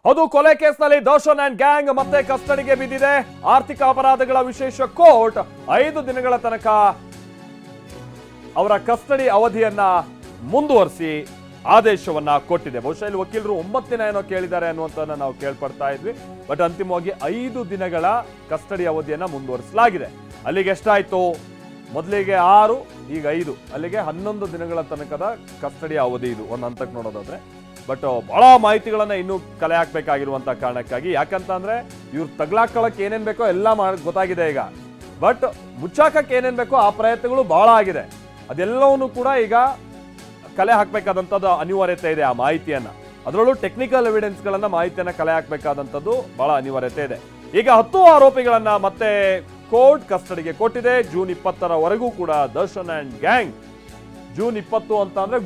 ಅದು ಕೊಲೆ ಕೇಸ್ನಲ್ಲಿ ದರ್ಶನ್ ಅಂಡ್ ಗ್ಯಾಂಗ್ ಮತ್ತೆ ಕಸ್ಟಡಿಗೆ ಬಿದ್ದಿದೆ. ಆರ್ಥಿಕ ಅಪರಾಧಗಳ ವಿಶೇಷ ಕೋರ್ಟ್ 5 ದಿನಗಳ ತನಕ ಅವರ ಕಸ್ಟಡಿ ಅವಧಿಯನ್ನ ಮುಂದುವರಿಸಿ ಆದೇಶವನ್ನ ಕೊಟ್ಟಿದೆ. ಬಹುಶಃ ಇಲ್ಲಿ ವಕೀಲರು 9 ದಿನ ಏನೋ ಕೇಳಿದ್ದಾರೆ ಅನ್ನುವಂಥದ್ದನ್ನ ನಾವು ಕೇಳ್ಪಡ್ತಾ ಇದ್ವಿ. ಬಟ್ ಅಂತಿಮವಾಗಿ 5 ದಿನಗಳ ಕಸ್ಟಡಿ ಅವಧಿಯನ್ನ ಮುಂದುವರಿಸಲಾಗಿದೆ. ಅಲ್ಲಿಗೆ ಎಷ್ಟಾಯ್ತು? ಮೊದಲಿಗೆ 6, ಈಗ 5, ಅಲ್ಲಿಗೆ 11 ದಿನಗಳ ತನಕದ ಕಸ್ಟಡಿ ಅವಧಿ ಇದು ಒಂದು ಹಂತಕ್ಕೆ ನೋಡೋದಾದ್ರೆ. ಬಟ್ ಬಹಳ ಮಾಹಿತಿಗಳನ್ನ ಇನ್ನೂ ಕಲೆ ಹಾಕ್ಬೇಕಾಗಿರುವಂತ ಕಾರಣಕ್ಕಾಗಿ, ಯಾಕಂತ ಅಂದ್ರೆ ಇವ್ರು ತಗ್ಲಾಕೊಳ್ಳಕ್ಕೆ ಏನೇನ್ ಬೇಕೋ ಎಲ್ಲ ಗೊತ್ತಾಗಿದೆ ಈಗ. ಬಟ್ ಮುಚ್ಚಾಕಕ್ಕೆ ಏನೇನ್ ಬೇಕೋ ಆ ಪ್ರಯತ್ನಗಳು ಬಹಳ ಆಗಿದೆ. ಅದೆಲ್ಲವನ್ನೂ ಕೂಡ ಈಗ ಕಲೆ ಹಾಕ್ಬೇಕಾದಂಥದ್ದು ಅನಿವಾರ್ಯತೆ ಇದೆ. ಆ ಮಾಹಿತಿಯನ್ನ, ಅದರಲ್ಲೂ ಟೆಕ್ನಿಕಲ್ ಎವಿಡೆನ್ಸ್ ಗಳನ್ನ ಮಾಹಿತಿಯನ್ನ ಕಲೆ ಹಾಕ್ಬೇಕಾದಂಥದ್ದು ಬಹಳ ಅನಿವಾರ್ಯತೆ ಇದೆ. ಈಗ 10 ಆರೋಪಿಗಳನ್ನ ಮತ್ತೆ ಕೋರ್ಟ್ ಕಸ್ಟಡಿಗೆ ಕೊಟ್ಟಿದೆ. ಜೂನ್ 20ರವರೆಗೂ ಕೂಡ ದರ್ಶನ್ ಅಂಡ್ ಗ್ಯಾಂಗ್, ಜೂನ್ 20 ಅಂತ ಅಂದ್ರೆ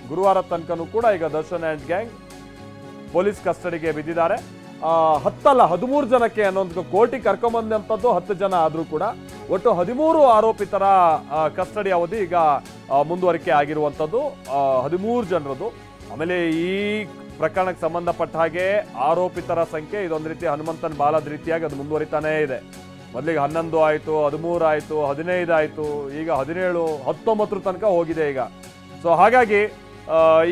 ಗುರುವಾರ ತನಕನೂ ಕೂಡ ಈಗ ದರ್ಶನ್ ಅಂಡ್ ಗ್ಯಾಂಗ್ ಪೊಲೀಸ್ ಕಸ್ಟಡಿಗೆ ಬಿದ್ದಿದ್ದಾರೆ. 10 ಅಲ್ಲ 13 ಜನಕ್ಕೆ ಅನ್ನೋದು ಕೋರ್ಟಿಗೆ ಕರ್ಕೊಂಡ್ಬಂದಂಥದ್ದು 10 ಜನ ಆದ್ರೂ ಕೂಡ ಒಟ್ಟು 13 ಆರೋಪಿತರ ಕಸ್ಟಡಿ ಅವಧಿ ಈಗ ಮುಂದುವರಿಕೆ ಆಗಿರುವಂಥದ್ದು 13 ಜನರದು. ಆಮೇಲೆ ಈ ಪ್ರಕರಣಕ್ಕೆ ಸಂಬಂಧಪಟ್ಟ ಹಾಗೆ ಆರೋಪಿತರ ಸಂಖ್ಯೆ ಇದೊಂದು ರೀತಿ ಹನುಮಂತನ ಬಾಲದ ರೀತಿಯಾಗಿ ಅದು ಮುಂದುವರಿತಾನೇ ಇದೆ. ಮೊದಲಿಗೆ 11 ಆಯ್ತು, 13 ಆಯ್ತು, 15 ಆಯ್ತು, ಈಗ 17, 19 ತನಕ ಹೋಗಿದೆ ಈಗ. ಸೊ ಹಾಗಾಗಿ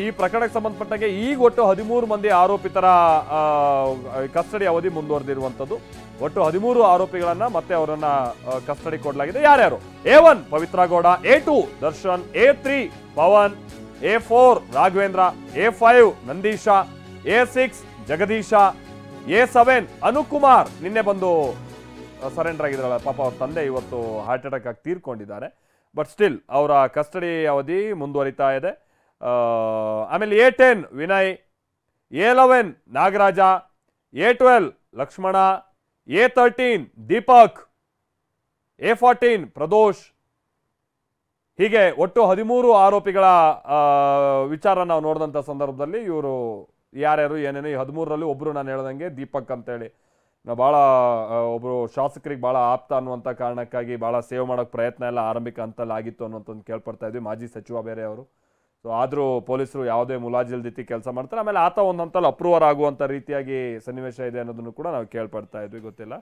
ಈ ಪ್ರಕರಣಕ್ಕೆ ಸಂಬಂಧಪಟ್ಟಾಗೆ ಈಗ ಒಟ್ಟು 13 ಮಂದಿ ಆರೋಪಿತರ ಕಸ್ಟಡಿ ಅವಧಿ ಮುಂದುವರೆದಿರುವಂಥದ್ದು. ಒಟ್ಟು 13 ಆರೋಪಿಗಳನ್ನ ಮತ್ತೆ ಅವರನ್ನ ಕಸ್ಟಡಿ ಕೊಡಲಾಗಿದೆ. ಯಾರ್ಯಾರು? A1 Pavithra Gowda, A2 Darshan, A3 Pavan, A4 Raghavendra, A5 Nandisha, A6 Jagadish, A7 Anukumar. ನಿನ್ನೆ ಬಂದು ಸರೆಂಡರ್ ಆಗಿದ್ರಲ್ಲ ಪಾಪ, ಅವ್ರ ತಂದೆ ಇವತ್ತು ಹಾರ್ಟ್ ಅಟ್ಯಾಕ್ ಆಗಿ ತೀರ್ಕೊಂಡಿದ್ದಾರೆ. ಬಟ್ ಸ್ಟಿಲ್ ಅವರ ಕಸ್ಟಡಿ ಅವಧಿ ಮುಂದುವರಿತಾ ಇದೆ. ಆಮೇಲೆ A10 Vinay, A11 Nagaraja, A12 Lakshmana, A13 Deepak, A14 Pradosh. ಹೀಗೆ ಒಟ್ಟು 13 ಆರೋಪಿಗಳ ವಿಚಾರ ನಾವು ನೋಡಿದಂಥ ಸಂದರ್ಭದಲ್ಲಿ ಇವರು ಯಾರ್ಯಾರು ಏನೇನು, ಈ 13ರಲ್ಲಿ ಒಬ್ರು ನಾನು ಹೇಳ್ದಂಗೆ ದೀಪಕ್ ಅಂತೇಳಿ ಭಾಳ ಒಬ್ಬರು ಶಾಸಕರಿಗೆ ಭಾಳ ಆಪ್ತ ಅನ್ನುವಂಥ ಕಾರಣಕ್ಕಾಗಿ ಭಾಳ ಸೇವ್ ಮಾಡೋಕ್ಕೆ ಪ್ರಯತ್ನ ಎಲ್ಲ ಆರಂಭಿಕ ಹಂತಲ್ಲಿ ಆಗಿತ್ತು ಅನ್ನೋಂಥದ್ದು ಕೇಳ್ಪಡ್ತಾ ಇದ್ವಿ. ಮಾಜಿ ಸಚಿವ ಬೇರೆ ಅವರು. ಸೊ ಆದರೂ ಪೊಲೀಸರು ಯಾವುದೇ ಮುಲಾಜಿಲ್ದಿತಿ ಕೆಲಸ ಮಾಡ್ತಾರೆ. ಆಮೇಲೆ ಆತ ಒಂದು ಹಂತಲ್ಲಿ ಅಪ್ರೂವರ್ ಆಗುವಂಥ ರೀತಿಯಾಗಿ ಸನ್ನಿವೇಶ ಇದೆ ಅನ್ನೋದನ್ನು ಕೂಡ ನಾವು ಕೇಳ್ಪಡ್ತಾ ಇದ್ವಿ. ಗೊತ್ತಿಲ್ಲ.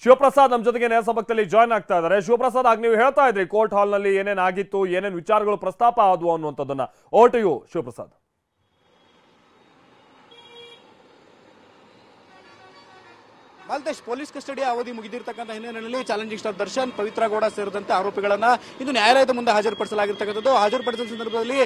ಶಿವಪ್ರಸಾದ್ ನಮ್ಮ ಜೊತೆಗೆ ನೇರ ಸಂಪರ್ಕದಲ್ಲಿ ಜಾಯ್ನ್ ಆಗ್ತಾ ಇದ್ದಾರೆ. ಶಿವಪ್ರಸಾದ್, ಆಗ ನೀವು ಹೇಳ್ತಾ ಇದ್ರಿ ಕೋರ್ಟ್ ಹಾಲ್ನಲ್ಲಿ ಏನೇನು ಆಗಿತ್ತು, ಏನೇನು ವಿಚಾರಗಳು ಪ್ರಸ್ತಾಪ ಆದವು ಅನ್ನುವಂಥದ್ದನ್ನ. Over to you Shivaprasad. Malthesh, police custody ಅವಧಿ ಮುಗಿದಿರ್ತಕ್ಕಂಥ ಹಿನ್ನೆಲೆಯಲ್ಲಿ ಚಾಲೆಂಜಿಂಗ್ ಸ್ಟಾರ್ ದರ್ಶನ್, ಪವಿತ್ರ ಗೌಡ ಸೇರಿದಂತೆ ಆರೋಪಿಗಳನ್ನ ಇಂದು ನ್ಯಾಯಾಲಯದ ಮುಂದೆ ಹಾಜರುಪಡಿಸಲಾಗಿರ್ತಕ್ಕಂಥದ್ದು. ಹಾಜರುಪಡಿಸಿದ ಸಂದರ್ಭದಲ್ಲಿ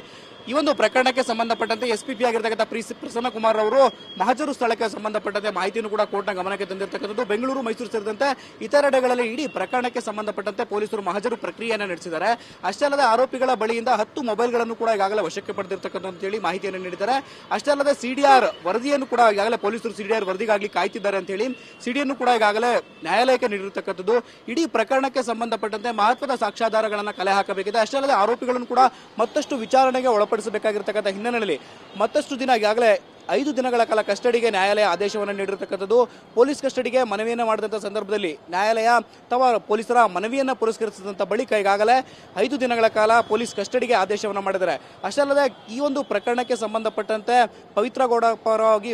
ಈ ಒಂದು ಪ್ರಕರಣಕ್ಕೆ ಸಂಬಂಧಪಟ್ಟಂತೆ SPP ಆಗಿರ್ತಕ್ಕಂಥ ಪ್ರಸನ್ನ ಕುಮಾರ್ ಅವರು ಮಹಜರು ಸ್ಥಳಕ್ಕೆ ಸಂಬಂಧಪಟ್ಟಂತೆ ಮಾಹಿತಿಯನ್ನು ಕೂಡ ಕೋರ್ಟ್ನ ಗಮನಕ್ಕೆ ತಂದಿರತಕ್ಕಂಥದ್ದು. ಬೆಂಗಳೂರು, ಮೈಸೂರು ಸೇರಿದಂತೆ ಇತರೆಡೆಗಳಲ್ಲಿ ಇಡೀ ಪ್ರಕರಣಕ್ಕೆ ಸಂಬಂಧಪಟ್ಟಂತೆ ಪೊಲೀಸರು ಮಹಜರು ಪ್ರಕ್ರಿಯೆಯನ್ನು ನಡೆಸಿದ್ದಾರೆ. ಅಷ್ಟೇ ಅಲ್ಲದೆ ಆರೋಪಿಗಳ ಬಳಿಯಿಂದ 10 ಮೊಬೈಲ್ಗಳನ್ನು ಕೂಡ ಈಗಾಗಲೇ ವಶಕ್ಕೆ ಪಡೆದಿರತಕ್ಕಂಥ ಅಂತ ಹೇಳಿ ಮಾಹಿತಿಯನ್ನು ನೀಡಿದ್ದಾರೆ. ಅಷ್ಟೇ ಅಲ್ಲದೆ CDR ವರದಿಯನ್ನು ಕೂಡ ಈಗಾಗಲೇ ಪೊಲೀಸರು CDR ವರದಿಗಾಗಿ ಕಾಯ್ತಿದ್ದಾರೆ ಅಂತ ಹೇಳಿ ಸಿಡಿಯನ್ನು ಕೂಡ ಈಗಾಗಲೇ ನ್ಯಾಯಾಲಯಕ್ಕೆ ನೀಡಿರತಕ್ಕಂಥದ್ದು. ಇಡೀ ಪ್ರಕರಣಕ್ಕೆ ಸಂಬಂಧಪಟ್ಟಂತೆ ಮಹತ್ವದ ಸಾಕ್ಷ್ಯಾಧಾರಗಳನ್ನು ಕಲೆ ಹಾಕಬೇಕಿದೆ. ಅಷ್ಟೇ ಅಲ್ಲದೆ ಆರೋಪಿಗಳನ್ನು ಕೂಡ ಮತ್ತಷ್ಟು ವಿಚಾರಣೆಗೆ ಒಳಪಡಿಸಬೇಕಾಗಿರ್ತಕ್ಕಂಥ ಹಿನ್ನೆಲೆಯಲ್ಲಿ ಮತ್ತಷ್ಟು ದಿನ ಈಗಾಗಲೇ 5 ದಿನಗಳ ಕಾಲ ಕಸ್ಟಡಿಗೆ ನ್ಯಾಯಾಲಯ ಆದೇಶವನ್ನು ನೀಡಿರತಕ್ಕಂಥದ್ದು. ಪೊಲೀಸ್ ಕಸ್ಟಡಿಗೆ ಮನವಿಯನ್ನು ಮಾಡಿದಂಥ ಸಂದರ್ಭದಲ್ಲಿ ನ್ಯಾಯಾಲಯ ಅಥವಾ ಪೊಲೀಸರ ಮನವಿಯನ್ನು ಪುರಸ್ಕರಿಸಿದಂಥ ಬಳಿಕ ಈಗಾಗಲೇ 5 ದಿನಗಳ ಕಾಲ ಪೊಲೀಸ್ ಕಸ್ಟಡಿಗೆ ಆದೇಶವನ್ನು ಮಾಡಿದ್ದಾರೆ. ಅಷ್ಟೇ ಅಲ್ಲದೆ ಈ ಒಂದು ಪ್ರಕರಣಕ್ಕೆ ಸಂಬಂಧಪಟ್ಟಂತೆ ಪವಿತ್ರ ಗೌಡ ಪರವಾಗಿ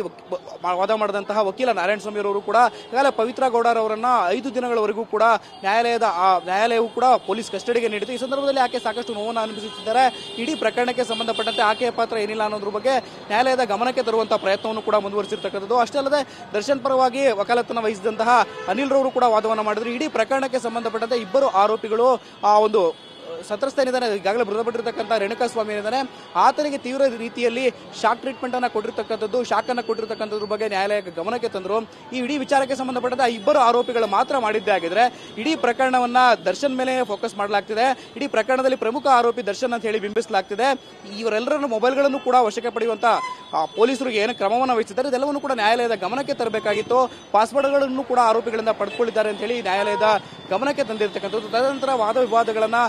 ವಾದ ಮಾಡಿದಂತಹ ವಕೀಲ ನಾರಾಯಣಸ್ವಾಮಿ ಅವರು ಕೂಡ ಈಗಾಗಲೇ ಪವಿತ್ರ ಗೌಡರವರನ್ನ 5 ದಿನಗಳವರೆಗೂ ಕೂಡ ನ್ಯಾಯಾಲಯವು ಕೂಡ ಪೊಲೀಸ್ ಕಸ್ಟಡಿಗೆ ನೀಡಿತು. ಈ ಸಂದರ್ಭದಲ್ಲಿ ಆಕೆ ಸಾಕಷ್ಟು ನೋವನ್ನು ಅನುಭವಿಸುತ್ತಿದ್ದಾರೆ. ಇಡೀ ಪ್ರಕರಣಕ್ಕೆ ಸಂಬಂಧಪಟ್ಟಂತೆ ಆಕೆಯ ಪಾತ್ರ ಏನಿಲ್ಲ ಅನ್ನೋದ್ರ ಬಗ್ಗೆ ನ್ಯಾಯಾಲಯದ ಗಮನಕ್ಕೆ ತರುವ ಪ್ರಯತ್ನವನ್ನು ಕೂಡ ಮುಂದುವರಿಸಿರ್ತಕ್ಕಂಥದ್ದು. ಅಷ್ಟೇ ಅಲ್ಲದೆ ದರ್ಶನ್ ಪರವಾಗಿ ವಕಾಲತ್ತನ್ನು ವಹಿಸಿದಂತಹ ಅನಿಲ್ ರವರು ಕೂಡ ವಾದವನ್ನು ಮಾಡಿದ್ರು. ಇಡೀ ಪ್ರಕರಣಕ್ಕೆ ಸಂಬಂಧಪಟ್ಟಂತೆ ಇಬ್ಬರು ಆರೋಪಿಗಳು ಆ ಒಂದು ಸಂತ್ರಸ್ತ ಏನಿದ್ದಾನೆ, ಈಗಾಗಲೇ ಮೃತಪಟ್ಟಿರ್ತಕ್ಕಂಥ ರೇಣುಕಾಸ್ವಾಮಿ ಏನಿದ್ದಾನೆ, ಆತನಿಗೆ ತೀವ್ರ ರೀತಿಯಲ್ಲಿ ಶಾಕ್ ಟ್ರೀಟ್ಮೆಂಟ್ ಅನ್ನು ಕೊಟ್ಟಿರ್ತಕ್ಕಂಥದ್ದು, ಶಾಕ್ ಅನ್ನು ಕೊಟ್ಟಿರ್ತಕ್ಕಂಥದ್ರ ಬಗ್ಗೆ ನ್ಯಾಯಾಲಯಕ್ಕೆ ಗಮನಕ್ಕೆ ತಂದರು. ಈ ಇಡೀ ವಿಚಾರಕ್ಕೆ ಸಂಬಂಧಪಟ್ಟಂತೆ ಇಬ್ಬರು ಆರೋಪಿಗಳು ಮಾತ್ರ ಮಾಡಿದ್ದೇ ಆಗಿದ್ರೆ ಇಡೀ ಪ್ರಕರಣವನ್ನ ದರ್ಶನ್ ಮೇಲೆ ಫೋಕಸ್ ಮಾಡಲಾಗ್ತಿದೆ. ಇಡೀ ಪ್ರಕರಣದಲ್ಲಿ ಪ್ರಮುಖ ಆರೋಪಿ ದರ್ಶನ್ ಅಂತ ಹೇಳಿ ಬಿಂಬಿಸಲಾಗ್ತಿದೆ. ಇವರೆಲ್ಲರನ್ನು ಮೊಬೈಲ್ಗಳನ್ನು ಕೂಡ ವಶಕ್ಕೆ ಪಡೆಯುವಂತ ಪೊಲೀಸರಿಗೆ ಏನು ಕ್ರಮವನ್ನು ವಹಿಸಿದ್ದಾರೆ ಇದೆಲ್ಲವನ್ನು ಕೂಡ ನ್ಯಾಯಾಲಯದ ಗಮನಕ್ಕೆ ತರಬೇಕಾಗಿತ್ತು. ಪಾಸ್ವರ್ಡ್ಗಳನ್ನು ಕೂಡ ಆರೋಪಿಗಳಿಂದ ಪಡೆದುಕೊಂಡಿದ್ದಾರೆ ಅಂತ ಹೇಳಿ ನ್ಯಾಯಾಲಯದ ಗಮನಕ್ಕೆ ತಂದಿರತಕ್ಕಂಥದ್ದು. ತದನಂತರ ವಾದ ವಿವಾದಗಳನ್ನ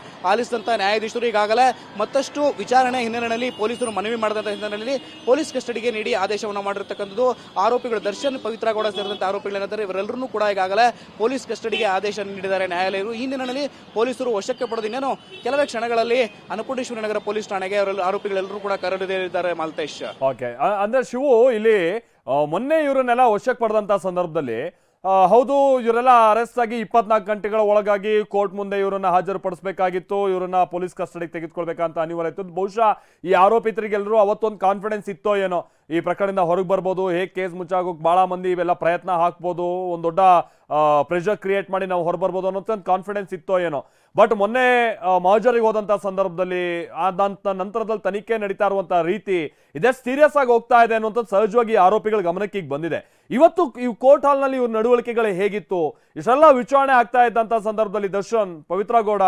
ಆಲಿಸಿದಂತ ನ್ಯಾಯಾಧೀಶರು ಈಗಾಗಲೇ ಮತ್ತಷ್ಟು ವಿಚಾರಣೆ ಹಿನ್ನೆಲೆಯಲ್ಲಿ ಪೊಲೀಸರು ಮನವಿ ಮಾಡಿದಂತ ಹಿನ್ನೆಲೆಯಲ್ಲಿ ಪೊಲೀಸ್ ಕಸ್ಟಡಿಗೆ ನೀಡಿ ಆದೇಶವನ್ನು ಮಾಡಿರ್ತಕ್ಕಂಥದ್ದು. ಆರೋಪಿಗಳು ದರ್ಶನ್, ಪವಿತ್ರ ಗೌಡ ಸೇರಿದಂತೆ ಆರೋಪಿಗಳೇನಿದ್ದಾರೆ ಇವರೆಲ್ಲರೂ ಕೂಡ ಈಗಾಗಲೇ ಪೊಲೀಸ್ ಕಸ್ಟಡಿಗೆ ಆದೇಶ ನೀಡಿದ್ದಾರೆ ನ್ಯಾಯಾಲಯರು. ಈ ಹಿನ್ನೆಲೆಯಲ್ಲಿ ಪೊಲೀಸರು ವಶಕ್ಕೆ ಪಡೆದು ಇನ್ನೇನು ಕೆಲವೇ ಕ್ಷಣಗಳಲ್ಲಿ ಅನ್ನಪೂರ್ಣೇಶ್ವರಿ ನಗರ ಪೊಲೀಸ್ ಠಾಣೆಗೆ ಆರೋಪಿಗಳೆಲ್ಲರೂ ಕೂಡ ಕರೆದೊಯ್ದಿದ್ದಾರೆ ಮಾಲ್ತೇಶ್. ಓಕೆ, ಅಂದ್ರೆ ಶಿವು ಇಲ್ಲಿ ಮೊನ್ನೆ ಇವರನ್ನೆಲ್ಲ ವಶಕ್ಕೆ ಪಡೆದಂತ ಸಂದರ್ಭದಲ್ಲಿ ಹೌದು, ಇವರೆಲ್ಲ ಅರೆಸ್ಟ್ ಆಗಿ 24 ಗಂಟೆಗಳ ಒಳಗಾಗಿ ಕೋರ್ಟ್ ಮುಂದೆ ಇವರನ್ನ ಹಾಜರುಪಡಿಸಬೇಕಾಗಿತ್ತು, ಇವರನ್ನ ಪೊಲೀಸ್ ಕಸ್ಟಡಿಗೆ ತೆಗೆದುಕೊಳ್ಬೇಕಂತ ಅನಿವಾರ್ಯ ಇತ್ತು. ಬಹುಶಃ ಈ ಆರೋಪಿತರಿಗೆಲ್ಲರೂ ಅವತ್ತೊಂದು ಕಾನ್ಫಿಡೆನ್ಸ್ ಇತ್ತೋ ಏನೋ, ಈ ಪ್ರಕರಣದಿಂದ ಹೊರಗೆ ಬರ್ಬೋದು, ಹೇಗೆ ಕೇಸ್ ಮುಚ್ಚಾಗೋಕೆ ಬಹಳ ಮಂದಿ ಇವೆಲ್ಲ ಪ್ರಯತ್ನ ಹಾಕ್ಬೋದು, ಒಂದು ದೊಡ್ಡ ಪ್ರೆಷರ್ ಕ್ರಿಯೇಟ್ ಮಾಡಿ ನಾವು ಹೊರಬರ್ಬೋದು ಅನ್ನೋ ಒಂದು ಕಾನ್ಫಿಡೆನ್ಸ್ ಇತ್ತೋ ಏನೋ. ಬಟ್ ಮೊನ್ನೆ ಮಹಜರಿಗೆ ಹೋದಂತ ಸಂದರ್ಭದಲ್ಲಿ ಅದಂತ ನಂತರದಲ್ಲಿ ತನಿಖೆ ನಡೀತಾ ಇರುವಂತಹ ರೀತಿ ಇದೇ ಸೀರಿಯಸ್ ಆಗಿ ಹೋಗ್ತಾ ಇದೆ ಅನ್ನುವಂಥದ್ದು ಸಹಜವಾಗಿ ಆರೋಪಿಗಳ ಗಮನಕ್ಕೆ ಈಗ ಬಂದಿದೆ. ಇವತ್ತು ಈ ಕೋರ್ಟ್ ಹಾಲ್ ನಲ್ಲಿ ಇವ್ರ ನಡವಳಿಕೆಗಳು ಹೇಗಿತ್ತು, ಇಷ್ಟೆಲ್ಲ ವಿಚಾರಣೆ ಆಗ್ತಾ ಇದ್ದಂತ ಸಂದರ್ಭದಲ್ಲಿ ದರ್ಶನ್, ಪವಿತ್ರ ಗೌಡ,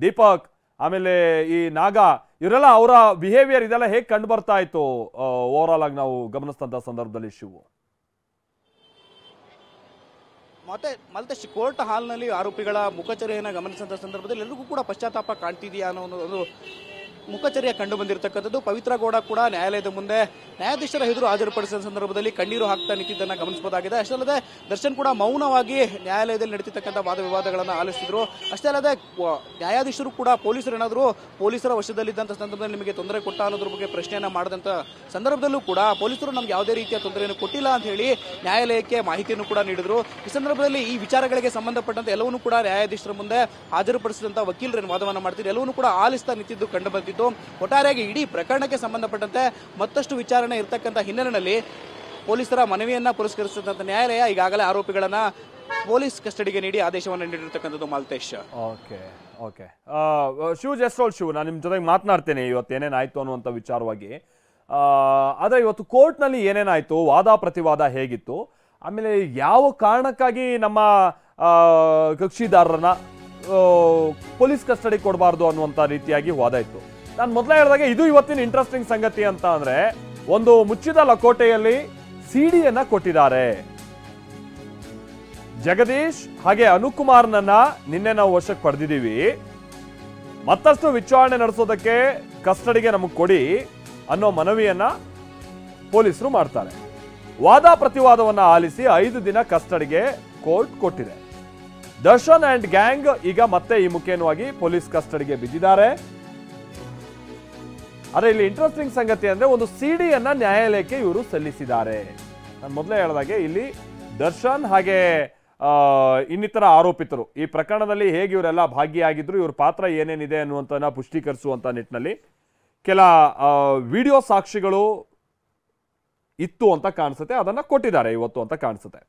ದೀಪಕ್, ಆಮೇಲೆ ಈ ನಾಗ, ಇವರೆಲ್ಲ ಅವರ ಬಿಹೇವಿಯರ್ ಇದೆಲ್ಲ ಹೇಗೆ ಕಂಡು ಬರ್ತಾ ಇತ್ತು ಓವರ್ ಆಲ್ ಆಗಿ ನಾವು ಗಮನಿಸಿದಂತ ಸಂದರ್ಭದಲ್ಲಿ ಶಿವು? ಮತ್ತೆ ಮಲ್ತೇಶ್, ಕೋರ್ಟ್ ಹಾಲ್ನಲ್ಲಿ ಆರೋಪಿಗಳ ಮುಖಚರ್ಯೆಯನ್ನು ಗಮನಿಸಿದ ಸಂದರ್ಭದಲ್ಲಿ ಎಲ್ಲರಿಗೂ ಕೂಡ ಪಶ್ಚಾತ್ತಾಪ ಕಾಣ್ತಿದೆಯಾ ಅನ್ನೋ ಒಂದು ಮುಖಚರ್ಯ ಕಂಡು ಬಂದಿರತಕ್ಕಂಥದ್ದು. ಪವಿತ್ರ ಗೌಡ ಕೂಡ ನ್ಯಾಯಾಲಯದ ಮುಂದೆ ನ್ಯಾಯಾಧೀಶರ ಎದುರು ಹಾಜರುಪಡಿಸಿದ ಸಂದರ್ಭದಲ್ಲಿ ಕಣ್ಣೀರು ಹಾಕ್ತಾ ನಿಂತಿದ್ದನ್ನು ಗಮನಿಸಬಹುದಾಗಿದೆ. ಅಷ್ಟೇ ಅಲ್ಲದೆ ದರ್ಶನ್ ಕೂಡ ಮೌನವಾಗಿ ನ್ಯಾಯಾಲಯದಲ್ಲಿ ನಡೀತಿರ್ತಕ್ಕಂಥ ವಾದ ವಿವಾದಗಳನ್ನು ಆಲಿಸಿದ್ರು. ಅಷ್ಟೇ ಅಲ್ಲದೆ ನ್ಯಾಯಾಧೀಶರು ಕೂಡ ಪೊಲೀಸರ ವಶದಲ್ಲಿದ್ದಂಥ ಸಂದರ್ಭದಲ್ಲಿ ನಿಮಗೆ ತೊಂದರೆ ಕೊಟ್ಟ ಅನ್ನೋದ್ರ ಬಗ್ಗೆ ಪ್ರಶ್ನೆಯನ್ನ ಮಾಡಿದಂಥ ಸಂದರ್ಭದಲ್ಲೂ ಕೂಡ ಪೊಲೀಸರು ನಮ್ಗೆ ಯಾವುದೇ ರೀತಿಯ ತೊಂದರೆಯನ್ನು ಕೊಟ್ಟಿಲ್ಲ ಅಂತ ಹೇಳಿ ನ್ಯಾಯಾಲಯಕ್ಕೆ ಮಾಹಿತಿಯನ್ನು ಕೂಡ ನೀಡಿದ್ರು. ಈ ಸಂದರ್ಭದಲ್ಲಿ ಈ ವಿಚಾರಗಳಿಗೆ ಸಂಬಂಧಪಟ್ಟಂತೆ ಎಲ್ಲವನ್ನೂ ಕೂಡ ನ್ಯಾಯಾಧೀಶರ ಮುಂದೆ ಹಾಜರುಪಡಿಸಿದಂಥ ವಕೀಲರೇನು ವಾದವನ್ನು ಮಾಡ್ತಿದ್ರು, ಎಲ್ಲವನ್ನೂ ಕೂಡ ಆಲಿಸ್ತಾ ನಿಂತಿದ್ದು ಕಂಡು ಬಂದಿತ್ತು. ಒಟ್ಟಾರೆಯಾಗಿ ಇಡೀ ಪ್ರಕರಣಕ್ಕೆ ಸಂಬಂಧಪಟ್ಟಂತೆ ಮತ್ತಷ್ಟು ವಿಚಾರಣೆ ಇರತಕ್ಕಂಥ ಹಿನ್ನೆಲೆಯಲ್ಲಿ ಪೊಲೀಸರ ಮನವಿಯನ್ನ ಪುರಸ್ಕರಿಸಿದಂತ ನ್ಯಾಯಾಲಯ ಈಗಾಗಲೇ ಆರೋಪಿಗಳನ್ನ ಪೊಲೀಸ್ ಕಸ್ಟಡಿಗೆ ನೀಡಿ ಆದೇಶವನ್ನು ನೀಡಿರ್ತಕ್ಕಂಥದ್ದು ಮಾಲ್ತೇಶ್. ಓಕೆ ಓಕೆ ಶಿವ್, ಶಿವ್, ನಾನು ನಿಮ್ಮ ಜೊತೆಗೆ ಮಾತನಾಡ್ತೇನೆ ಇವತ್ತು ಏನೇನಾಯ್ತು ಅನ್ನುವಂಥ ವಿಚಾರವಾಗಿ. ಆದರೆ ಇವತ್ತು ಕೋರ್ಟ್ನಲ್ಲಿ ಏನೇನಾಯ್ತು, ವಾದ ಪ್ರತಿವಾದ ಹೇಗಿತ್ತು, ಆಮೇಲೆ ಯಾವ ಕಾರಣಕ್ಕಾಗಿ ನಮ್ಮ ಕಕ್ಷಿದಾರರನ್ನ ಪೊಲೀಸ್ ಕಸ್ಟಡಿ ಕೊಡಬಾರ್ದು ಅನ್ನುವಂಥ ರೀತಿಯಾಗಿ ವಾದ ಇತ್ತು. ನಾನು ಮೊದಲೇ ಹೇಳಿದಾಗ ಇದು ಇವತ್ತಿನ ಇಂಟ್ರೆಸ್ಟಿಂಗ್ ಸಂಗತಿ ಅಂತ ಅಂದ್ರೆ, ಒಂದು ಮುಚ್ಚಿದ ಲಕೋಟೆಯಲ್ಲಿ ಸಿಡಿಯನ್ನ ಕೊಟ್ಟಿದ್ದಾರೆ. ಜಗದೀಶ್ ಹಾಗೆ ಅನುಕುಮಾರ್ನನ್ನ ನಿನ್ನೆ ನಾವು ವಶಕ್ಕೆ ಪಡೆದಿದ್ದೀವಿ, ಮತ್ತಷ್ಟು ವಿಚಾರಣೆ ನಡೆಸೋದಕ್ಕೆ ಕಸ್ಟಡಿಗೆ ನಮಗೆ ಕೊಡಿ ಅನ್ನೋ ಮನವಿಯನ್ನ ಪೊಲೀಸರು ಮಾಡ್ತಾರೆ. ವಾದ ಪ್ರತಿವಾದವನ್ನ ಆಲಿಸಿ 5 ದಿನ ಕಸ್ಟಡಿಗೆ ಕೋರ್ಟ್ ಕೊಟ್ಟಿದೆ. ದರ್ಶನ್ ಅಂಡ್ ಗ್ಯಾಂಗ್ ಈಗ ಮತ್ತೆ ಈ ಮುಖೇನವಾಗಿ ಪೊಲೀಸ್ ಕಸ್ಟಡಿಗೆ ಬಿದ್ದಿದ್ದಾರೆ. ಆದರೆ ಇಲ್ಲಿ ಇಂಟ್ರೆಸ್ಟಿಂಗ್ ಸಂಗತಿ ಅಂದ್ರೆ, ಒಂದು ಸಿಡಿಯನ್ನ ನ್ಯಾಯಾಲಯಕ್ಕೆ ಇವರು ಸಲ್ಲಿಸಿದ್ದಾರೆ. ನಾನು ಮೊದಲೇ ಹೇಳಿದಾಗೆ ಇಲ್ಲಿ ದರ್ಶನ್ ಹಾಗೆ ಇನ್ನಿತರ ಆರೋಪಿತರು ಈ ಪ್ರಕರಣದಲ್ಲಿ ಹೇಗೆ ಇವರೆಲ್ಲ ಭಾಗಿಯಾಗಿದ್ರು, ಇವ್ರ ಪಾತ್ರ ಏನೇನಿದೆ ಅನ್ನುವಂಥನ್ನ ಪುಷ್ಟೀಕರಿಸುವಂತ ನಿಟ್ಟಿನಲ್ಲಿ ಕೆಲ ವಿಡಿಯೋ ಸಾಕ್ಷಿಗಳು ಇತ್ತು ಅಂತ ಕಾಣಿಸುತ್ತೆ, ಅದನ್ನ ಕೊಟ್ಟಿದ್ದಾರೆ ಇವತ್ತು ಅಂತ ಕಾಣಿಸುತ್ತೆ.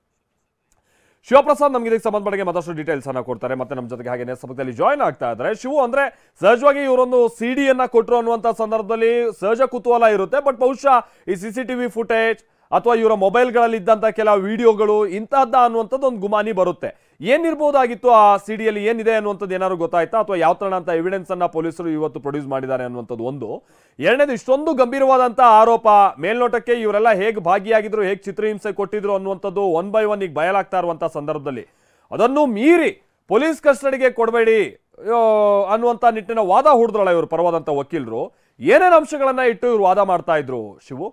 ಶಿವಪ್ರಸಾದ್ ನಮ್ಗೆ ಇದಕ್ಕೆ ಸಂಬಂಧಪಟ್ಟ ಮತ್ತಷ್ಟು ಡೀಟೇಲ್ಸ್ ಅನ್ನ ಕೊಡ್ತಾರೆ, ಮತ್ತೆ ನಮ್ಮ ಜೊತೆಗೆ ಹಾಗೆ ನೇರಸಂಪರ್ಕದಲ್ಲಿ ಜಾಯ್ನ್ ಆಗ್ತಾ ಇದ್ದಾರೆ. ಶಿವು, ಅಂದ್ರೆ ಸಹಜವಾಗಿ ಇವರೊಂದು ಸಿಡಿಯನ್ನ ಕೊಟ್ಟರು ಅನ್ನುವಂಥ ಸಂದರ್ಭದಲ್ಲಿ ಸಹಜ ಕುತೂಹಲ ಇರುತ್ತೆ. ಬಟ್ ಬಹುಶಃ ಈ CCTV ಫುಟೇಜ್ ಅಥವಾ ಇವರ ಮೊಬೈಲ್ಗಳಲ್ಲಿ ಇದ್ದಂಥ ಕೆಲ ವಿಡಿಯೋಗಳು ಇಂತಹದ್ದ ಅನ್ನುವಂಥದ್ದು ಒಂದು ಗುಮಾನಿ ಬರುತ್ತೆ. ಏನಿರ್ಬೋದಾಗಿತ್ತು ಆ ಸಿಡಿಯಲ್ಲಿ, ಏನಿದೆ ಅನ್ನುವಂಥದ್ದು ಏನಾದ್ರು ಗೊತ್ತಾಯ್ತಾ, ಅಥವಾ ಯಾವ ತರ ಅಂತ ಎವಿಡೆನ್ಸ್ ಅನ್ನ ಪೊಲೀಸರು ಇವತ್ತು ಪ್ರೊಡ್ಯೂಸ್ ಮಾಡಿದ್ದಾರೆ ಅನ್ನುವಂಥದ್ದು ಒಂದು. ಎರಡನೇದು, ಇಷ್ಟೊಂದು ಗಂಭೀರವಾದಂಥ ಆರೋಪ, ಮೇಲ್ನೋಟಕ್ಕೆ ಇವರೆಲ್ಲ ಹೇಗೆ ಭಾಗಿಯಾಗಿದ್ರು, ಹೇಗೆ ಚಿತ್ರಹಿಂಸೆ ಕೊಟ್ಟಿದ್ರು ಅನ್ನುವಂಥದ್ದು 1 by 1 ಈಗ ಬಯಲಾಗ್ತಾ ಇರುವಂಥ ಸಂದರ್ಭದಲ್ಲಿ ಅದನ್ನು ಮೀರಿ ಪೊಲೀಸ್ ಕಸ್ಟಡಿಗೆ ಕೊಡಬೇಡಿ ಅನ್ನುವಂಥ ನಿಟ್ಟಿನ ವಾದ ಹೂಡಿದ್ರಲ್ಲ ಇವರು ಪರವಾದಂಥ ವಕೀಲರು. ಏನೇನು ಅಂಶಗಳನ್ನ ಇಟ್ಟು ಇವರು ವಾದ ಮಾಡ್ತಾ ಇದ್ರು ಶಿವು?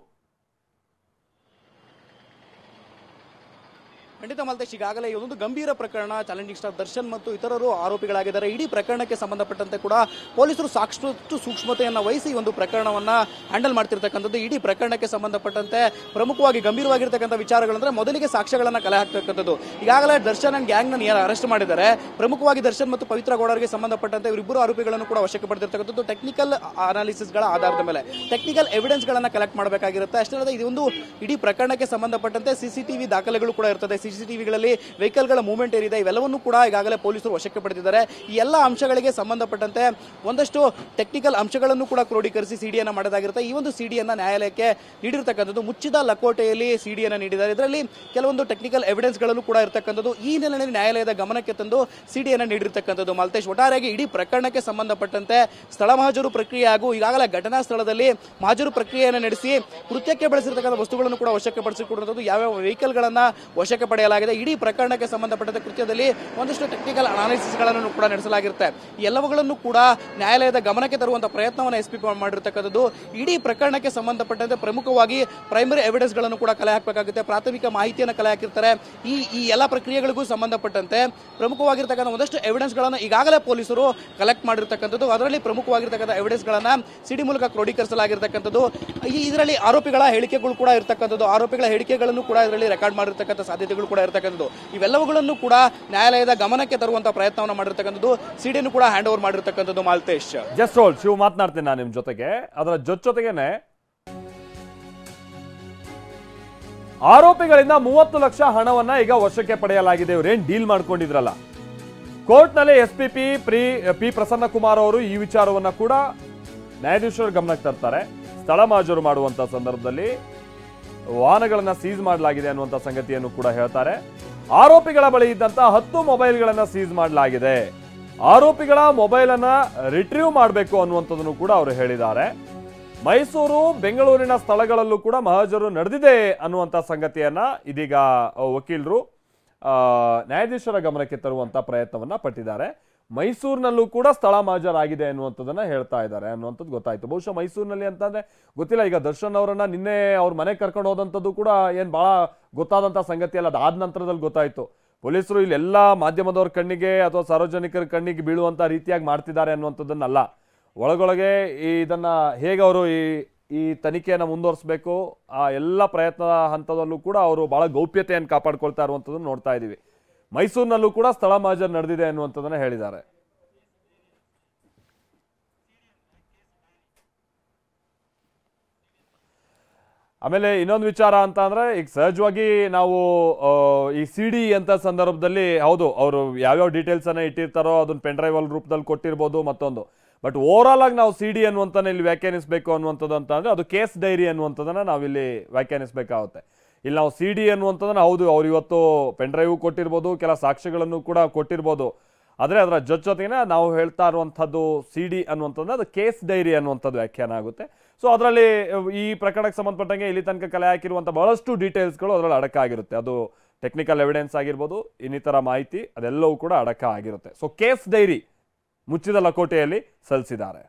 ಖಂಡಿತ ಮಾಲ್ತೇಶ್, ಈಗಾಗಲೇ ಇದೊಂದು ಗಂಭೀರ ಪ್ರಕರಣ. ಚಾಲೆಂಜಿಂಗ್ ಸ್ಟಾರ್ ದರ್ಶನ್ ಮತ್ತು ಇತರರು ಆರೋಪಿಗಳಾಗಿದ್ದಾರೆ. ಇಡೀ ಪ್ರಕರಣಕ್ಕೆ ಸಂಬಂಧಪಟ್ಟಂತೆ ಕೂಡ ಪೊಲೀಸರು ಸಾಕಷ್ಟು ಸೂಕ್ಷ್ಮತೆಯನ್ನು ವಹಿಸಿ ಒಂದು ಪ್ರಕರಣವನ್ನ ಹ್ಯಾಂಡಲ್ ಮಾಡ್ತಿರ್ತಕ್ಕಂಥದ್ದು. ಇಡೀ ಪ್ರಕರಣಕ್ಕೆ ಸಂಬಂಧಪಟ್ಟಂತೆ ಪ್ರಮುಖವಾಗಿ ಗಂಭೀರವಾಗಿರ್ತಕ್ಕಂಥ ವಿಚಾರಗಳಂದ್ರೆ, ಮೊದಲಿಗೆ ಸಾಕ್ಷ್ಯಗಳನ್ನ ಕಲೆ ಹಾಕ್ತಕ್ಕಂಥದ್ದು. ಈಗಾಗಲೇ ದರ್ಶನ್ ಅಂಡ್ ಗ್ಯಾಂಗ್ ನ ಅರೆಸ್ಟ್ ಮಾಡಿದ್ದಾರೆ. ಪ್ರಮುಖವಾಗಿ ದರ್ಶನ್ ಮತ್ತು ಪವಿತ್ರ ಗೌಡರಿಗೆ ಸಂಬಂಧಪಟ್ಟಂತೆ ಇವರಿಬ್ಬರು ಆರೋಪಿಗಳನ್ನು ಕೂಡ ವಶಕ್ಕೆ ಪಡೆದಿರ್ತಕ್ಕಂಥದ್ದು. ಟೆಕ್ನಿಕಲ್ ಅನಾಲಿಸಿಸ್ಗಳ ಆಧಾರದ ಮೇಲೆ ಟೆಕ್ನಿಕಲ್ ಎವಿಡೆನ್ಸ್ ಗಳನ್ನ ಕಲೆಕ್ಟ್ ಮಾಡಬೇಕಾಗಿರುತ್ತೆ. ಅಷ್ಟೇ ಅಲ್ಲದೆ ಇದೊಂದು ಇಡೀ ಪ್ರಕರಣಕ್ಕೆ ಸಂಬಂಧಪಟ್ಟಂತೆ CCTV ದಾಖಲೆಗಳು ಕೂಡ ಇರ್ತದೆ. CCTVಗಳಲ್ಲಿ ವೆಹಿಕಲ್ಗಳ ಮೂವ್ಮೆಂಟ್ ಏನಿದೆ ಇವೆಲ್ಲವನ್ನೂ ಕೂಡ ಈಗಾಗಲೇ ಪೊಲೀಸರು ವಶಕ್ಕೆ ಪಡೆದಿದ್ದಾರೆ. ಈ ಎಲ್ಲ ಅಂಶಗಳಿಗೆ ಸಂಬಂಧಪಟ್ಟಂತೆ ಒಂದಷ್ಟು ಟೆಕ್ನಿಕಲ್ ಅಂಶಗಳನ್ನು ಕೂಡ ಕ್ರೋಢೀಕರಿಸಿ ಸಿಡಿಯನ್ನ ಮಾಡೋದಾಗಿರುತ್ತೆ. ಈ ಒಂದು ಸಿಡಿಯನ್ನ ನ್ಯಾಯಾಲಯಕ್ಕೆ ನೀಡಿರ್ತಕ್ಕಂಥದ್ದು ಮುಚ್ಚಿದ ಲಕೋಟೆಯಲ್ಲಿ ಸಿಡಿಯನ್ನ ನೀಡಿದ್ದಾರೆ. ಇದರಲ್ಲಿ ಕೆಲವೊಂದು ಟೆಕ್ನಿಕಲ್ ಎವಿಡೆನ್ಸ್ ಗಳನ್ನು ಕೂಡ ಇರತಕ್ಕಂಥದ್ದು. ಈ ಹಿನ್ನೆಲೆಯಲ್ಲಿ ನ್ಯಾಯಾಲಯದ ಗಮನಕ್ಕೆ ತಂದು ಸಿಡಿಯನ್ನ ನೀಡಿರ್ತಕ್ಕಂಥದ್ದು. ಮಾಲ್ತೇಶ್, ಒಟ್ಟಾರೆಯಾಗಿ ಇಡೀ ಪ್ರಕರಣಕ್ಕೆ ಸಂಬಂಧಪಟ್ಟಂತೆ ಸ್ಥಳ ಮಹಾಜರು ಪ್ರಕ್ರಿಯೆ ಹಾಗೂ ಈಗಾಗಲೇ ಘಟನಾ ಸ್ಥಳದಲ್ಲಿ ಮಹಾಜರು ಪ್ರಕ್ರಿಯೆಯನ್ನು ನಡೆಸಿ ಕೃತ್ಯಕ್ಕೆ ಬಳಸಿರ್ತಕ್ಕಂಥ ವಸ್ತುಗಳನ್ನು ಕೂಡ ವಶಕ್ಕೆ ಪಡಿಸಿಕೊಡುವಂಥದ್ದು, ಯಾವ್ಯಾವ ವೆಹಿಕಲ್ಗಳನ್ನ ವಶಕ್ಕೆ ಪಡೆಯ ಪಡೆಯಲಾಗಿದೆ. ಇಡೀ ಪ್ರಕರಣಕ್ಕೆ ಸಂಬಂಧಪಟ್ಟಂತೆ ಕೃತ್ಯದಲ್ಲಿ ಒಂದಷ್ಟು ಟೆಕ್ನಿಕಲ್ ಅನಾಲಿಸಿಸ್ಗಳನ್ನು ಕೂಡ ನಡೆಸಲಾಗಿರುತ್ತೆ. ಎಲ್ಲವುಗಳನ್ನು ಕೂಡ ನ್ಯಾಯಾಲಯದ ಗಮನಕ್ಕೆ ತರುವಂತಹ ಪ್ರಯತ್ನವನ್ನು ಎಸ್ಪಿ ಮಾಡಿರ್ತಕ್ಕಂಥದ್ದು. ಇಡೀ ಪ್ರಕರಣಕ್ಕೆ ಸಂಬಂಧಪಟ್ಟಂತೆ ಪ್ರಮುಖವಾಗಿ ಪ್ರೈಮರಿ ಎವಿಡೆನ್ಸ್ ಗಳನ್ನು ಕೂಡ ಕಲೆ ಹಾಕಬೇಕಾಗುತ್ತೆ. ಪ್ರಾಥಮಿಕ ಮಾಹಿತಿಯನ್ನು ಕಲೆ ಹಾಕಿರ್ತಾರೆ. ಈ ಎಲ್ಲ ಪ್ರಕ್ರಿಯೆಗಳಿಗೂ ಸಂಬಂಧಪಟ್ಟಂತೆ ಪ್ರಮುಖವಾಗಿರ್ತಕ್ಕಂಥ ಒಂದಷ್ಟು ಎವಿಡೆನ್ಸ್ ಗಳನ್ನು ಈಗಾಗಲೇ ಪೊಲೀಸರು ಕಲೆಕ್ಟ್ ಮಾಡಿರ್ತಕ್ಕಂಥದ್ದು. ಅದರಲ್ಲಿ ಪ್ರಮುಖವಾಗಿರ್ತಕ್ಕಂಥ ಎವಿಡೆನ್ಸ್ ಗಳನ್ನ ಸಿಡಿ ಮೂಲಕ ಕ್ರೋಢೀಕರಿಸಲಾಗಿರ್ತಕ್ಕಂಥದ್ದು. ಇದರಲ್ಲಿ ಆರೋಪಿಗಳ ಹೇಳಿಕೆಗಳು ಕೂಡ ಇರತಕ್ಕಂಥದ್ದು. ಆರೋಪಿಗಳ ಹೇಳಿಕೆಗಳನ್ನು ಕೂಡ ಇದರಲ್ಲಿ ರೆಕಾರ್ಡ್ ಮಾಡಿರ್ತಕ್ಕಂಥ ಸಾಧ್ಯತೆಗಳು ಕೂಡ ಇರತಕ್ಕಂಥದ್ದು. ಇವೆಲ್ಲವುಗಳನ್ನು ಕೂಡ ನ್ಯಾಯಾಲಯದ ಗಮನಕ್ಕೆ ತರುವಂತಹ ಪ್ರಯತ್ನವನ್ನು ಮಾಡಿರ್ತಕ್ಕಂಥದ್ದು. ಸಿಡಿಯನ್ನು ಕೂಡ ಹ್ಯಾಂಡ್ ಓವರ್ ಮಾಡಿರ್ತಕ್ಕಂಥದ್ದು. ಮಾಲ್ತೇಶ್, ಜಸ್ಟ್ ಹೋಲ್ಡ್, ಶಿವ್ ಮಾತನಾಡ್ತೀನಿ ನಾನು ನಿಮ್ ಜೊತೆಗೆ. ಅದರ ಜೊತೆಗೇನೆ ಆರೋಪಿಗಳಿಂದ 30 ಲಕ್ಷ ಹಣವನ್ನ ಈಗ ವಶಕ್ಕೆ ಪಡೆಯಲಾಗಿದೆ. ಇವರೇನ್ ಡೀಲ್ ಮಾಡ್ಕೊಂಡಿದ್ರಲ್ಲ, ಕೋರ್ಟ್ ನಲ್ಲಿ ಎಸ್ಪಿಪಿ ಪಿ ಪ್ರಸನ್ನ ಕುಮಾರ್ ಅವರು ಈ ವಿಚಾರವನ್ನ ಕೂಡ ನ್ಯಾಯಾಧೀಶರ ಗಮನಕ್ಕೆ ತರ್ತಾರೆ. ಸ್ಥಳ ಮಹಾಜರು ಮಾಡುವಂತ ಸಂದರ್ಭದಲ್ಲಿ ವಾಹನಗಳನ್ನ ಸೀಸ್ ಮಾಡಲಾಗಿದೆ ಅನ್ನುವಂಥ ಸಂಗತಿಯನ್ನು ಕೂಡ ಹೇಳ್ತಾರೆ. ಆರೋಪಿಗಳ ಬಳಿ ಇದ್ದಂತ 10 ಮೊಬೈಲ್ಗಳನ್ನ ಸೀಸ್ ಮಾಡಲಾಗಿದೆ. ಆರೋಪಿಗಳ ಮೊಬೈಲ್ ಅನ್ನ ರಿಟ್ರೀವ್ ಮಾಡಬೇಕು ಅನ್ನುವಂಥದ್ದನ್ನು ಕೂಡ ಅವರು ಹೇಳಿದ್ದಾರೆ. ಮೈಸೂರು, ಬೆಂಗಳೂರಿನ ಸ್ಥಳಗಳಲ್ಲೂ ಕೂಡ ಮಹಜರು ನಡೆದಿದೆ ಅನ್ನುವಂಥ ಸಂಗತಿಯನ್ನ ಇದೀಗ ವಕೀಲರು ನ್ಯಾಯಾಧೀಶರ ಗಮನಕ್ಕೆ ತರುವಂತ ಪ್ರಯತ್ನವನ್ನ ಪಟ್ಟಿದ್ದಾರೆ. ಮೈಸೂರಿನಲ್ಲೂ ಕೂಡ ಸ್ಥಳ ಮಹಜರಾಗಿದೆ ಅನ್ನುವಂಥದ್ದನ್ನ ಹೇಳ್ತಾ ಇದ್ದಾರೆ ಅನ್ನುವಂಥದ್ದು ಗೊತ್ತಾಯ್ತು. ಬಹುಶಃ ಮೈಸೂರಿನಲ್ಲಿ ಅಂತಂದ್ರೆ ಗೊತ್ತಿಲ್ಲ. ಈಗ ದರ್ಶನ್ ಅವರನ್ನ ನಿನ್ನೆ ಅವ್ರ ಮನೆಗೆ ಕರ್ಕೊಂಡು ಹೋದಂಥದ್ದು ಕೂಡ ಏನ್ ಬಹಳ ಗೊತ್ತಾದಂತ ಸಂಗತಿ ಅಲ್ಲ. ಅದಾದ ನಂತರದಲ್ಲಿ ಗೊತ್ತಾಯ್ತು ಪೊಲೀಸರು ಇಲ್ಲಿ ಎಲ್ಲ ಮಾಧ್ಯಮದವ್ರ ಕಣ್ಣಿಗೆ ಅಥವಾ ಸಾರ್ವಜನಿಕರ ಕಣ್ಣಿಗೆ ಬೀಳುವಂತ ರೀತಿಯಾಗಿ ಮಾಡ್ತಿದ್ದಾರೆ ಅನ್ನುವಂಥದ್ದನ್ನಲ್ಲ. ಒಳಗೊಳಗೆ ಇದನ್ನ ಹೇಗೆ ಅವರು ಈ ತನಿಖೆಯನ್ನು ಮುಂದುವರಿಸಬೇಕು ಆ ಎಲ್ಲ ಪ್ರಯತ್ನದ ಹಂತದಲ್ಲೂ ಕೂಡ ಅವರು ಬಹಳ ಗೌಪ್ಯತೆಯನ್ನು ಕಾಪಾಡ್ಕೊಳ್ತಾ ಇರುವಂಥದ್ದನ್ನು ನೋಡ್ತಾ ಇದ್ದೀವಿ. ಮೈಸೂರಿನಲ್ಲೂ ಕೂಡ ಸ್ಥಳ ಮಹಜರ್ ನಡೆದಿದೆ ಅನ್ನುವಂಥದ್ದನ್ನ ಹೇಳಿದ್ದಾರೆ. ಆಮೇಲೆ ಇನ್ನೊಂದು ವಿಚಾರ ಅಂತ ಅಂದ್ರೆ, ಈಗ ಸಹಜವಾಗಿ ನಾವು ಈ ಸಿಡಿ ಅಂತ ಸಂದರ್ಭದಲ್ಲಿ ಹೌದು ಅವರು ಯಾವ್ಯಾವ ಡೀಟೇಲ್ಸ್ ಅನ್ನ ಇಟ್ಟಿರ್ತಾರೋ ಅದನ್ನ ಪೆನ್ ಡ್ರೈವ್ ರೂಪದಲ್ಲಿ ಕೊಟ್ಟಿರ್ಬೋದು ಮತ್ತೊಂದು. ಬಟ್ ಓವರ್ ಆಲ್ ಆಗಿ ನಾವು ಸಿಡಿ ಅನ್ನುವಂಥನ್ನ ಇಲ್ಲಿ ವ್ಯಾಖ್ಯಾನಿಸಬೇಕು ಅನ್ನುವಂಥದ್ದು ಅಂತ ಅಂದ್ರೆ ಅದು ಕೇಸ್ ಡೈರಿ ಅನ್ನುವಂಥದ್ದನ್ನ ನಾವಿಲ್ಲಿ ವ್ಯಾಖ್ಯಾನಿಸಬೇಕಾಗುತ್ತೆ. ಇಲ್ಲಿ ನಾವು ಸಿಡಿ ಅನ್ನುವಂಥದ್ದನ್ನ ಹೌದು ಅವ್ರು ಇವತ್ತು ಪೆನ್ ಡ್ರೈವ್ ಕೊಟ್ಟಿರ್ಬೋದು, ಕೆಲ ಸಾಕ್ಷ್ಯಗಳನ್ನು ಕೂಡ ಕೊಟ್ಟಿರ್ಬೋದು. ಆದರೆ ಅದರ ಜೊತೆಗೆ ನಾವು ಹೇಳ್ತಾ ಇರುವಂಥದ್ದು ಸಿಡಿ ಅನ್ನುವಂಥದ್ದು ಅದು ಕೇಸ್ ಡೈರಿ ಅನ್ನುವಂಥದ್ದು ವ್ಯಾಖ್ಯಾನ ಆಗುತ್ತೆ. ಸೊ ಅದರಲ್ಲಿ ಈ ಪ್ರಕರಣಕ್ಕೆ ಸಂಬಂಧಪಟ್ಟಂಗೆ ಇಲ್ಲಿ ತನಕ ಕಲೆ ಹಾಕಿರುವಂಥ ಬಹಳಷ್ಟು ಡೀಟೇಲ್ಸ್ಗಳು ಅದರಲ್ಲಿ ಅಡಕ ಆಗಿರುತ್ತೆ. ಅದು ಟೆಕ್ನಿಕಲ್ ಎವಿಡೆನ್ಸ್ ಆಗಿರ್ಬೋದು, ಇನ್ನಿತರ ಮಾಹಿತಿ ಅದೆಲ್ಲವೂ ಕೂಡ ಅಡಕ ಆಗಿರುತ್ತೆ. ಸೊ ಕೇಸ್ ಡೈರಿ ಮುಚ್ಚಿದ ಲಕೋಟೆಯಲ್ಲಿ ಸಲ್ಲಿಸಿದ್ದಾರೆ.